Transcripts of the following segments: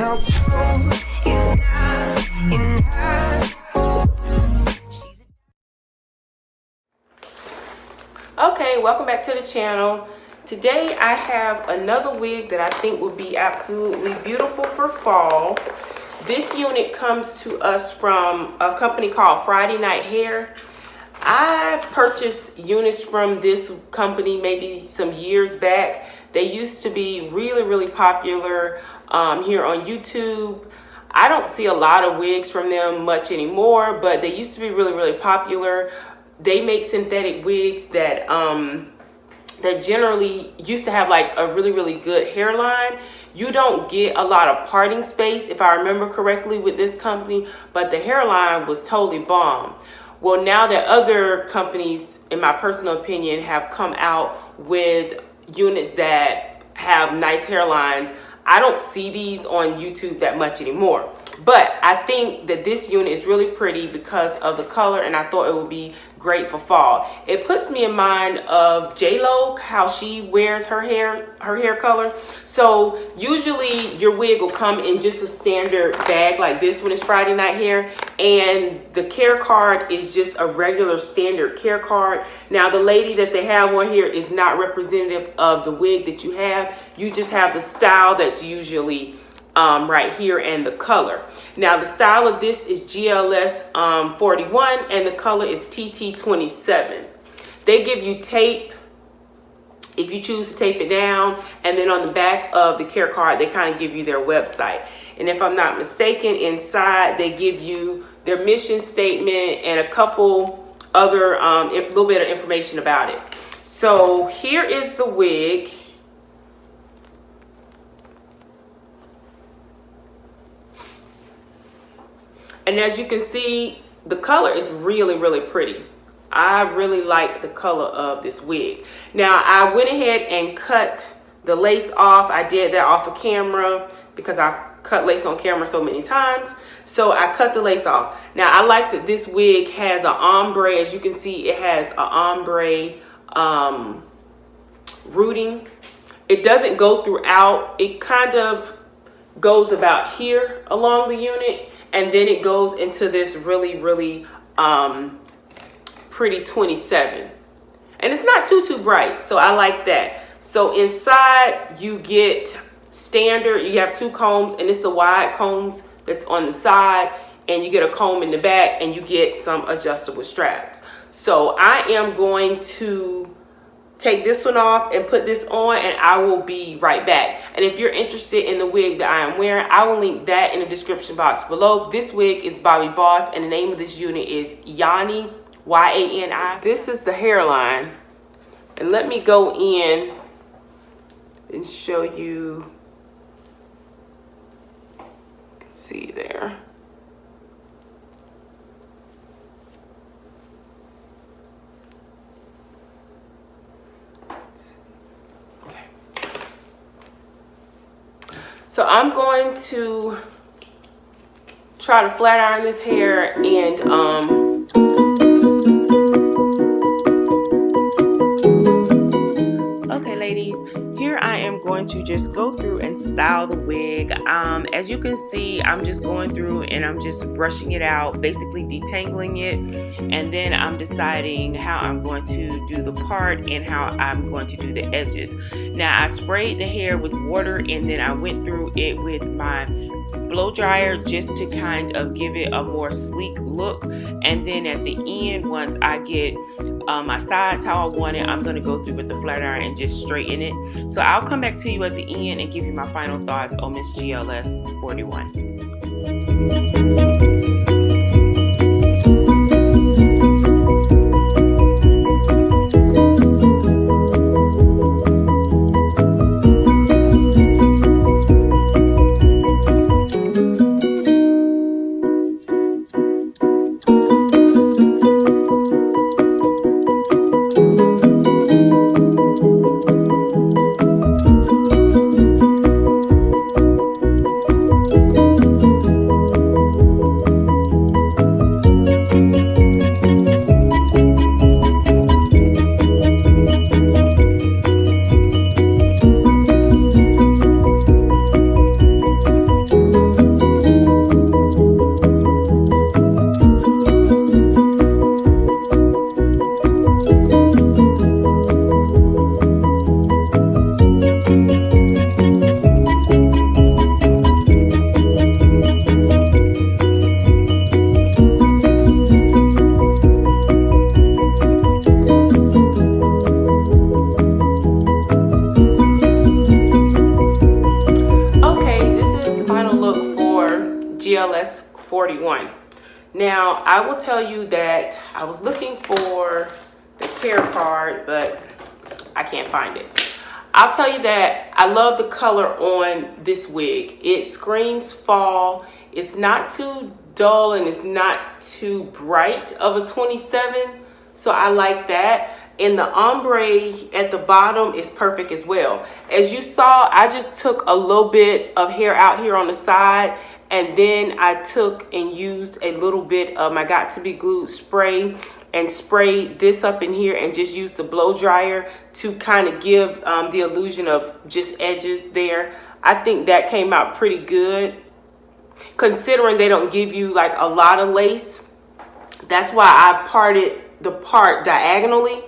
Now blue is not enough. Okay, welcome back to the channel. Today I have another wig that I think would be absolutely beautiful for fall. This unit comes to us from a company called Friday Night Hair. I purchased units from this company maybe some years back. They used to be really popular here on YouTube. I don't see a lot of wigs from them much anymore, but they used to be really popular. They make synthetic wigs that that generally used to have like a really good hairline. You don't get a lot of parting space, if I remember correctly, with this company, but the hairline was totally bomb. Well, now that other companies, in my personal opinion, have come out with units that have nice hairlines, I don't see these on YouTube that much anymore. But I think that this unit is really pretty because of the color, and I thought it would be great for fall. It puts me in mind of J-Lo, how she wears her hair color. So usually your wig will come in just a standard bag like this when it's Friday Night Hair, and the care card is just a regular standard care card. Now the lady that they have on here is not representative of the wig that you have. You just have the style that's usually right here and the color. Now the style of this is GLS41 and the color is TT27. They give you tape if you choose to tape it down, and then on the back of the care card they kind of give you their website, and if I'm not mistaken, inside they give you their mission statement and a couple other little bit of information about it. So here is the wig. And as you can see, the color is really pretty. I really like the color of this wig. Now, I went ahead and cut the lace off. I did that off of camera because I've cut lace on camera so many times. So I cut the lace off. Now, I like that this wig has an ombre. As you can see, it has an ombre rooting. It doesn't go throughout. It kind of goes about here along the unit, and then it goes into this really pretty 27, and it's not too bright, so I like that. So inside you get standard, you have two combs, and it's the wide combs that's on the side, and you get a comb in the back, and you get some adjustable straps. So I am going to take this one off and put this on, and I will be right back. And if you're interested in the wig that I am wearing, I will link that in the description box below. This wig is Bobbi Boss, and the name of this unit is Yani, Y-A-N-I. This is the hairline, and let me go in and show you. You can see there. So I'm going to try to flat iron this hair, and okay ladies, here I am going to just go through and style the wig. As you can see, I'm just going through and I'm just brushing it out, basically detangling it, and then I'm deciding how I'm going to do the part and how I'm going to do the edges. Now I sprayed the hair with water, and then I went through it with my blow dryer just to kind of give it a more sleek look, and then at the end, once I get my sides how I want it, I'm going to go through with the flat iron and just straighten it. So I'll come back to you at the end and give you my final thoughts on Miss GLS41. GLS41. Now, I will tell you that I was looking for the care card, but I can't find it. I'll tell you that I love the color on this wig. It screams fall. It's not too dull and it's not too bright of a 27, so I like that. And the ombre at the bottom is perfect as well. As you saw, I just took a little bit of hair out here on the side, and then I took and used a little bit of my Got To Be Glued spray and sprayed this up in here and just used the blow dryer to kind of give the illusion of just edges there. I think that came out pretty good, considering they don't give you like a lot of lace. That's why I parted the part diagonally,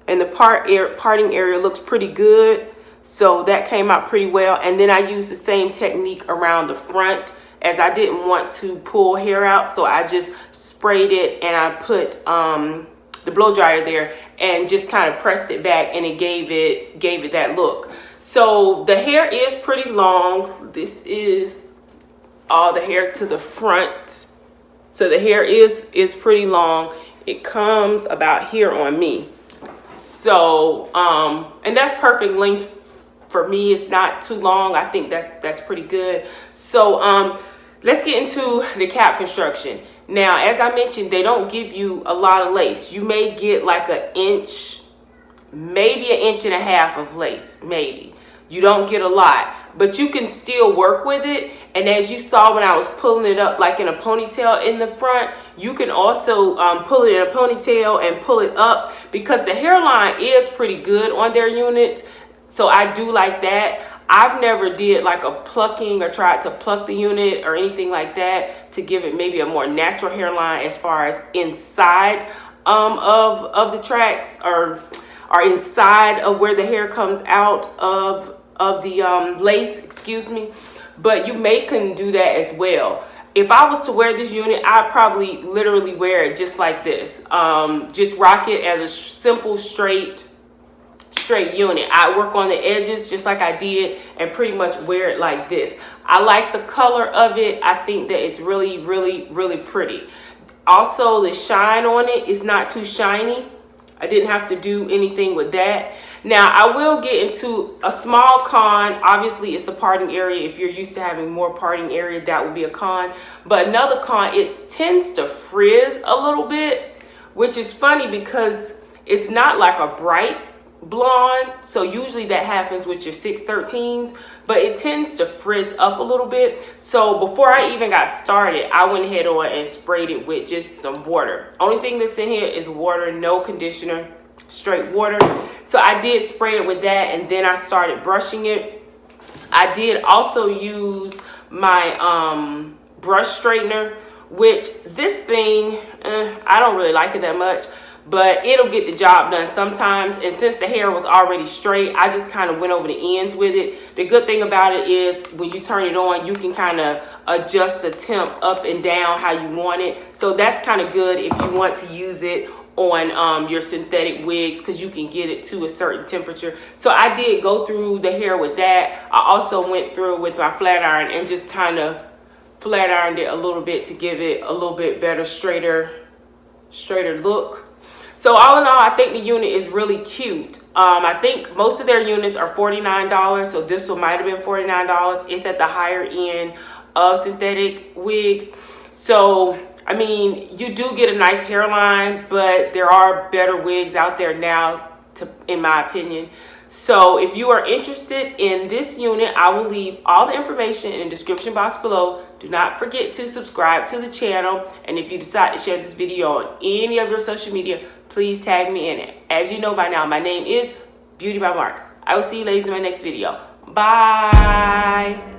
and the parting area looks pretty good. So that came out pretty well. And then I used the same technique around the front, as I didn't want to pull hair out, so I just sprayed it and I put the blow dryer there and just kind of pressed it back, and it gave it that look. So the hair is pretty long. This is all the hair to the front, so the hair is pretty long. It comes about here on me. So and that's perfect length for me. It's not too long. I think that's pretty good. So let's get into the cap construction. Now, as I mentioned, they don't give you a lot of lace. You may get like an inch, maybe an inch and a half of lace, maybe. You don't get a lot, but you can still work with it. And as you saw when I was pulling it up like in a ponytail in the front, you can also pull it in a ponytail and pull it up, because the hairline is pretty good on their units. So I do like that. I've never did like a plucking or tried to pluck the unit or anything like that to give it maybe a more natural hairline as far as inside of the tracks, or inside of where the hair comes out of the lace, excuse me. But you can do that as well. If I was to wear this unit, I'd probably literally wear it just like this. Just rock it as a simple straight unit. I work on the edges just like I did and pretty much wear it like this. I like the color of it. I think that it's really, really, really pretty. Also, the shine on it is not too shiny. I didn't have to do anything with that. Now, I will get into a small con. Obviously, it's the parting area. If you're used to having more parting area, that would be a con. But another con, it tends to frizz a little bit, which is funny because it's not like a bright blonde. So usually that happens with your 613s, but it tends to frizz up a little bit. So before I even got started, I went ahead on and sprayed it with just some water. Only thing that's in here is water, no conditioner, straight water. So I did spray it with that, and then I started brushing it. I did also use my brush straightener, which this thing, I don't really like it that much, but it'll get the job done sometimes. And since the hair was already straight, I just kind of went over the ends with it. The good thing about it is when you turn it on, you can kind of adjust the temp up and down how you want it. So that's kind of good if you want to use it on your synthetic wigs, because you can get it to a certain temperature. So I did go through the hair with that. I also went through with my flat iron and just kind of flat ironed it a little bit to give it a little bit better, straighter look. So all in all, I think the unit is really cute. I think most of their units are $49, so this one might have been $49. It's at the higher end of synthetic wigs. So, I mean, you do get a nice hairline, but there are better wigs out there now, in my opinion. So if you are interested in this unit, I will leave all the information in the description box below. Do not forget to subscribe to the channel. And if you decide to share this video on any of your social media, please tag me in it. As you know by now, my name is Beauty by Mark. I will see you ladies in my next video. Bye.